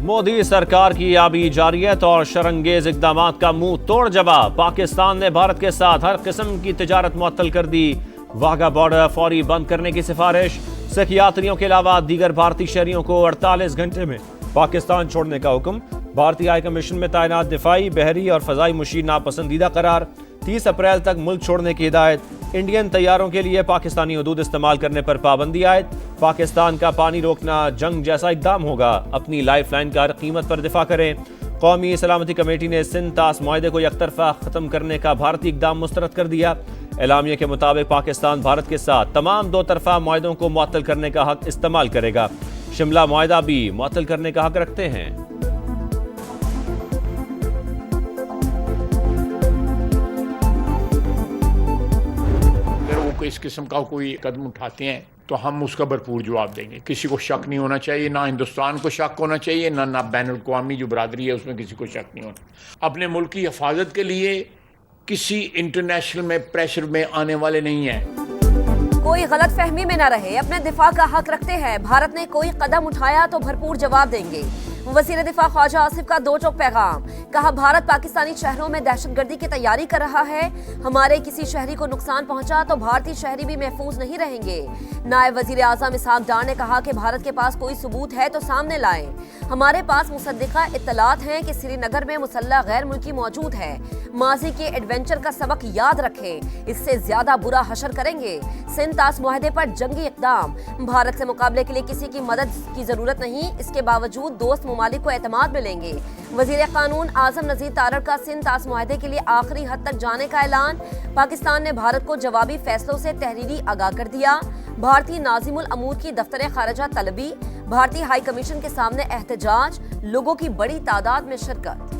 मोदी सरकार की आबी जारियत और शरंगेज इकदाम का मुंह तोड़ जवाब। पाकिस्तान ने भारत के साथ हर किस्म की तिजारत मुअत्तल कर दी। वाघा बॉर्डर फौरी बंद करने की सिफारिश। सिख यात्रियों के अलावा दीगर भारतीय शहरियों को 48 घंटे में पाकिस्तान छोड़ने का हुक्म। भारतीय हाई कमीशन में तैनात दिफाई, बहरी और फजाई मुशीर नापसंदीदा करार। 30 अप्रैल तक मुल्क छोड़ने की हिदायत। इंडियन तैयारों के लिए पाकिस्तानी हदूद इस्तेमाल करने पर पाबंदी आयद। पाकिस्तान का पानी रोकना जंग जैसा इकदाम होगा। अपनी लाइफ लाइन का हर कीमत पर दिफा करें। कौमी सलामती कमेटी ने सिंध तास मुआहदे को यकतरफा खत्म करने का भारतीय इकदाम मुस्तरद कर दिया। एलामिया के मुताबिक पाकिस्तान भारत के साथ तमाम दो तरफा मुआहदों को मुअत्तल करने का हक इस्तेमाल करेगा। शिमला मुआहदा भी मुअत्तल करने का हक रखते हैं। इस किस्म का कोई कदम उठाते हैं तो हम उसका भरपूर जवाब देंगे। किसी को शक नहीं होना चाहिए, ना हिंदुस्तान को शक होना चाहिए, ना बैनुल-अक़वामी जो बरादरी है उसमें किसी को शक नहीं होना। अपने मुल्क की हिफाजत के लिए किसी इंटरनेशनल में प्रेशर में आने वाले नहीं हैं। कोई गलत फहमी में न रहे, अपने दिफा का हक रखते हैं। भारत ने कोई कदम उठाया तो भरपूर जवाब देंगे। वज़ीर दिफा ख्वाजा आसिफ का दो टोक पैगाम। कहा, भारत पाकिस्तानी शहरों में दहशतगर्दी की तैयारी कर रहा है। हमारे किसी शहरी को नुकसान पहुंचा तो भारतीय शहरी भी महफूज नहीं रहेंगे। नायब वज़ीर आज़म इसहाक डार ने कहा कि भारत के पास कोई सबूत है तो सामने लाएं। हमारे पास मुसद्दिका इत्तलात हैं कि श्रीनगर में मुसल्लह गैर मुल्की मौजूद है। माजी के एडवेंचर का सबक याद रखें, इससे ज्यादा बुरा हशर करेंगे। सिंध तास मुआहदे पर जंगी इक़दाम। भारत से मुकाबले के लिए किसी की मदद की जरूरत नहीं, इसके बावजूद दोस्त ममालिक को एतमाद मिलेंगे। वज़ीर कानून आजम नज़ीर तारड़ का सिंध तास मुआहदे के लिए आखिरी हद तक जाने का ऐलान। पाकिस्तान ने भारत को जवाबी फैसलों से तहरीरी आगाह कर दिया। भारतीय नाज़िमुल अमूर की दफ्तर खारजा तलबी। भारतीय हाई कमीशन के सामने एहतजाज। लोगों की बड़ी तादाद में शिरकत।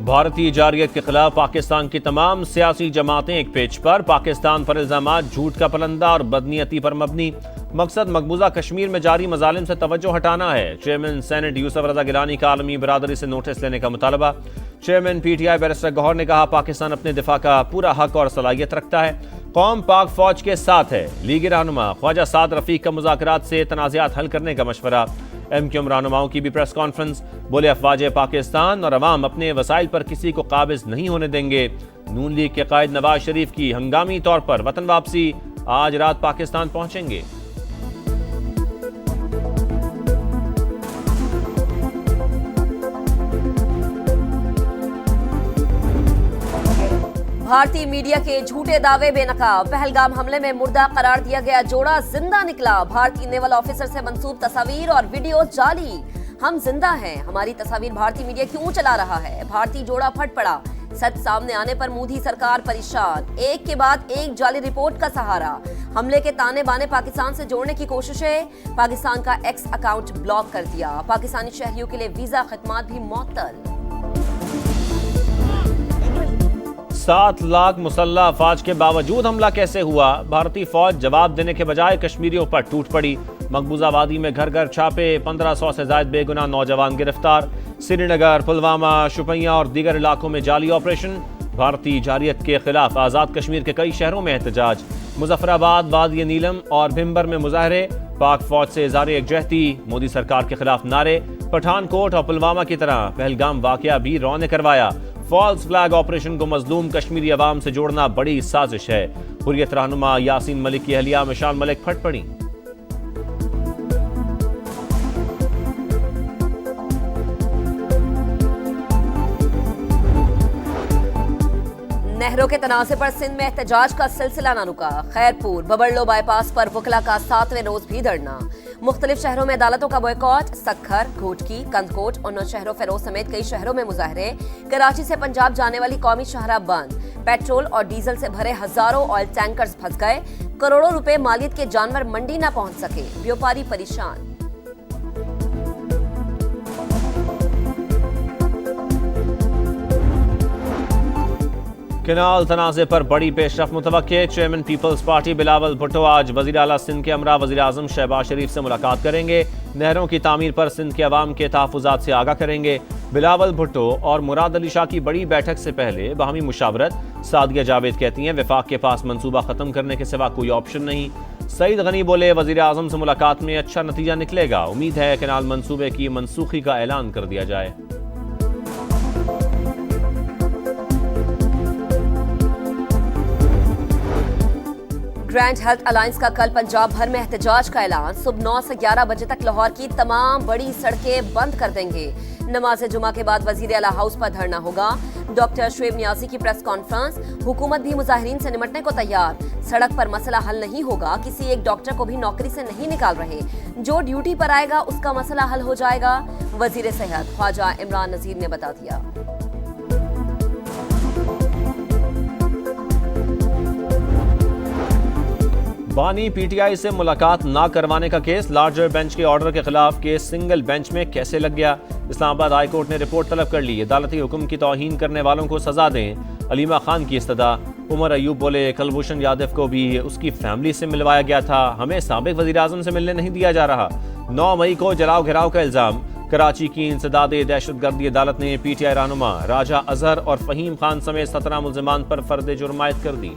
भारतीय जारियत के खिलाफ पाकिस्तान की तमाम सियासी जमातें एक पेज पर। पाकिस्तान पर इल्जामात झूठ का पलंदा और बदनीयती पर मबनी। मकसद मकबूजा कश्मीर में जारी मजालिम से तवज्जो हटाना है। चेयरमैन सेनेट यूसुफ रजा गिलानी का आलमी बरादरी से नोटिस लेने का मुतालबा। चेयरमैन PTI बैरिस्टर गौहर ने कहा, पाकिस्तान अपने दिफा का पूरा हक और सलाहियत रखता है। कौम पाक फौज के साथ है। लीगी रहनुमा ख्वाजा साद रफीक का मुज़ाकरात से तनाज़ात हल करने का मशवरा। MQM रहनुमाओं की भी प्रेस कॉन्फ्रेंस। बोले, अफवाज पाकिस्तान और अवाम अपने वसाइल पर किसी को काबिज नहीं होने देंगे। नून लीग के कायद नवाज शरीफ की हंगामी तौर पर वतन वापसी। आज रात पाकिस्तान पहुंचेंगे। भारतीय मीडिया के झूठे दावे बेनकाब। पहलगाम हमले में मुर्दा करार दिया गया जोड़ा जिंदा निकला। भारतीय नेवल ऑफिसर से मंसूब तस्वीर और वीडियो जाली। हम जिंदा हैं, हमारी तस्वीर भारतीय मीडिया क्यों चला रहा है? भारतीय जोड़ा फट पड़ा। सच सामने आने पर मोदी सरकार परेशान। एक के बाद एक जाली रिपोर्ट का सहारा। हमले के ताने बाने पाकिस्तान से जोड़ने की कोशिशें। पाकिस्तान का एक्स अकाउंट ब्लॉक कर दिया। पाकिस्तानी शहरियों के लिए वीजा खिदमात भी मुअत्तल। 7 लाख मुसल्लह अफवाज के बावजूद हमला कैसे हुआ? भारतीय फौज जवाब देने के बजाय कश्मीरियों पर टूट पड़ी। मकबूजा वादी में घर घर छापे। 1500 से ज्यादा बेगुनाह नौजवान गिरफ्तार। श्रीनगर, पुलवामा, शुपियां और दीगर इलाकों में जाली ऑपरेशन। भारतीय जारियत के खिलाफ आजाद कश्मीर के कई शहरों में एहतजाज। मुजफ्फराबाद, वादी नीलम और भिम्बर में मुजाहरे। पाक फौज से इज़हार यकजहती। मोदी सरकार के खिलाफ नारे। पठानकोट और पुलवामा की तरह पहलगाम वाकया भी रॉ ने करवाया। फॉल्स फ्लैग ऑपरेशन को मजलूम कश्मीरी अवाम से जोड़ना बड़ी साजिश है। हुर्रियत रहनुमा यासीन मलिक की अहलिया मिशाल मलिक फट पड़ी। नहरों के तनाज़े पर सिंध में एहतजाज का सिलसिला न रुका। खैरपुर, बबरलो बाईपास पर वकला का 7वें रोज भी धरना। मुख्तलिफ शहरों में अदालतों का बॉयकॉट। सखर, घोटकी, कंदकोट और नौशहरों फेरोज समेत कई शहरों में मुजाहरे। कराची से पंजाब जाने वाली कौमी शाहराह बंद। पेट्रोल और डीजल से भरे हजारों ऑयल टैंकर्स फंस गए। करोड़ों रुपए मालियत के जानवर मंडी न पहुंच सके। व्यापारी परेशान। केनाल तनाज़े पर बड़ी पेशरफ मुतवक्के। चेयरमैन पीपल्स पार्टी बिलावल भुट्टो आज वज़ीर आला सिंध के हमरा वज़ीर आज़म शहबाज शरीफ से मुलाकात करेंगे। नहरों की तामीर पर सिंध के अवाम के तहफ़्फ़ुज़ात से आगाह करेंगे। बिलावल भुट्टो और मुराद अली शाह की बड़ी बैठक से पहले बाहमी मुशावरत। सादिया जावेद कहती हैं वफाक के पास मंसूबा ख़त्म करने के सिवा कोई ऑप्शन नहीं। सईद गनी बोले वज़ीर आज़म से मुलाकात में अच्छा नतीजा निकलेगा। उम्मीद है केनाल मंसूबे की मनसूखी का ऐलान कर दिया जाए। ग्रैंड हेल्थ अलायंस का कल पंजाब भर में एहतजाज का ऐलान। सुबह 9 से 11 बजे तक लाहौर की तमाम बड़ी सड़कें बंद कर देंगे। नमाज जुमा के बाद वजीर आला हाउस पर धरना होगा। डॉक्टर शुएब नियाजी की प्रेस कॉन्फ्रेंस। हुकूमत भी मुजाहिरीन से निपटने को तैयार। सड़क पर मसला हल नहीं होगा। किसी एक डॉक्टर को भी नौकरी से नहीं निकाल रहे। जो ड्यूटी पर आएगा उसका मसला हल हो जाएगा। वजीर सेहत ख्वाजा इमरान नजीर ने बता दिया। बानी पीटीआई से मुलाकात ना करवाने का केस। लार्जर बेंच के ऑर्डर के खिलाफ केस सिंगल बेंच में कैसे लग गया। इस्लामाबाद हाई कोर्ट ने रिपोर्ट तलब कर ली। अदालती हुक्म की तौहीन करने वालों को सजा दें। अलीमा खान की इस्तदा। उमर अयूब बोले कुलभूषण यादव को भी उसकी फैमिली से मिलवाया गया था, हमें साबिक वजीर आजम से मिलने नहीं दिया जा रहा। 9 मई को जलाओ घिराव का इल्जाम। कराची की इंसदादे दहशतगर्दी अदालत ने पीटीआई रहनुमा राजा अजहर और फहीम खान समेत 17 मुल्जिमान पर फर्द जुर्म आयद कर दी।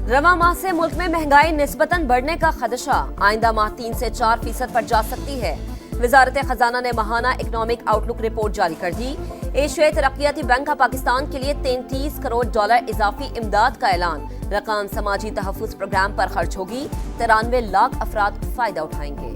रवा माह से मुल्क में महंगाई निस्बतन बढ़ने का खदशा। आइंदा माह 3 से 4% पर जा सकती है। वजारत खजाना ने माहाना इकनॉमिक आउटलुक रिपोर्ट जारी कर दी। एशियाई तरक्याती बैंक का पाकिस्तान के लिए $33 करोड़ इजाफी इमदाद का ऐलान। रकम समाजी तहफ़्फ़ुज़ प्रोग्राम पर खर्च होगी। 93 लाख अफराद फायदा उठाएंगे।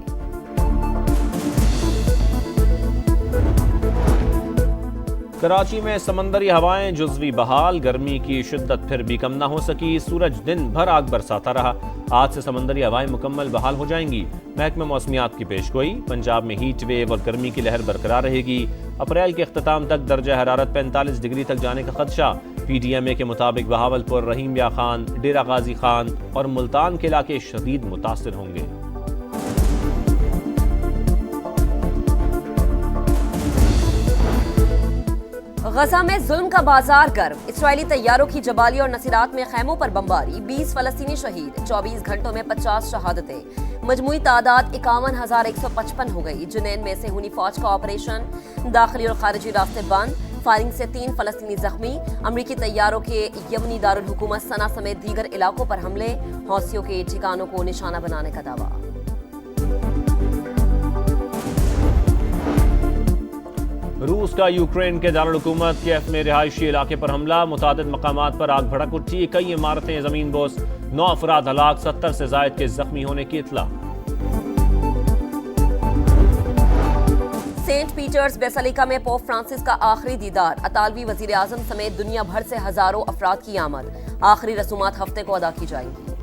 कराची में समंदरी हवाएं जुज़वी बहाल। गर्मी की शिद्दत फिर भी कम ना हो सकी। सूरज दिन भर आग बरसाता रहा। आज से समंदरी हवाएं मुकम्मल बहाल हो जाएंगी। महकमा मौसमियात की पेशगोई। पंजाब में हीट वेव और गर्मी की लहर बरकरार रहेगी। अप्रैल के अख्ताम तक दर्जा हरारत 45 डिग्री तक जाने का खदशा। PDMA के मुताबिक बहावलपुर, रहीम या खान, डेरा गाजी खान और मुल्तान के इलाके शदीद मुतासिर होंगे। गजा में जुल्म का बाजार गर्म। इस्राएली तैयारों की जबाली और नसीरात में खैमों पर बमबारी। 20 फलस्तीनी शहीद। 24 घंटों में 50 शहादतें। मजमूई तादाद 51,155 हो गई। जुनैन में से हुनी फौज का ऑपरेशन। दाखिली और खारिजी रास्ते बंद। फायरिंग से 3 फलस्तीनी जख्मी। अमरीकी तैयारों के यमनी दारुल हुकूमत सना समेत दीगर इलाकों पर हमले। हौसियों के ठिकानों को निशाना बनाने का दावा। रूस का यूक्रेन के दारुल हुकूमत कीव में रिहायशी इलाके पर हमला। मुतादिद मकामात पर आग भड़क उठी। कई इमारतें जमीन बोस। 9 अफराद हलाक। 70 से जायद के जख्मी होने की इत्तला। सेंट पीटर्स बेसिलिका में पोप फ्रांसिस का आखिरी दीदार। अतालवी वजीर आजम समेत दुनिया भर से हजारों अफराद की आमद। आखिरी रसूमात हफ्ते को अदा की जाएंगी।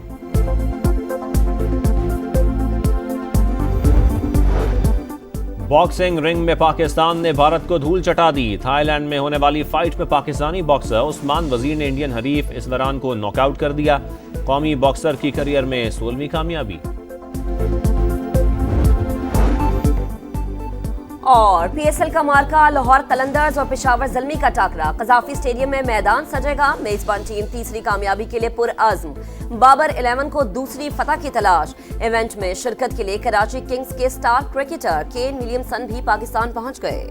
बॉक्सिंग रिंग में पाकिस्तान ने भारत को धूल चटा दी। थाईलैंड में होने वाली फाइट में पाकिस्तानी बॉक्सर उस्मान वजीर ने इंडियन हरीफ इसवरान को नॉकआउट कर दिया। कौमी बॉक्सर की करियर में 16वीं कामयाबी। और PSL का मार्का लाहौर कलंदर्स और पेशावर ज़ल्मी का टाकरा। कजाफी स्टेडियम में मैदान सजेगा। मेजबान टीम तीसरी कामयाबी के लिए पुरअज़्म। बाबर 11 को दूसरी फतह की तलाश। इवेंट में शिरकत के लिए कराची किंग्स के स्टार क्रिकेटर केन विलियमसन भी पाकिस्तान पहुंच गए।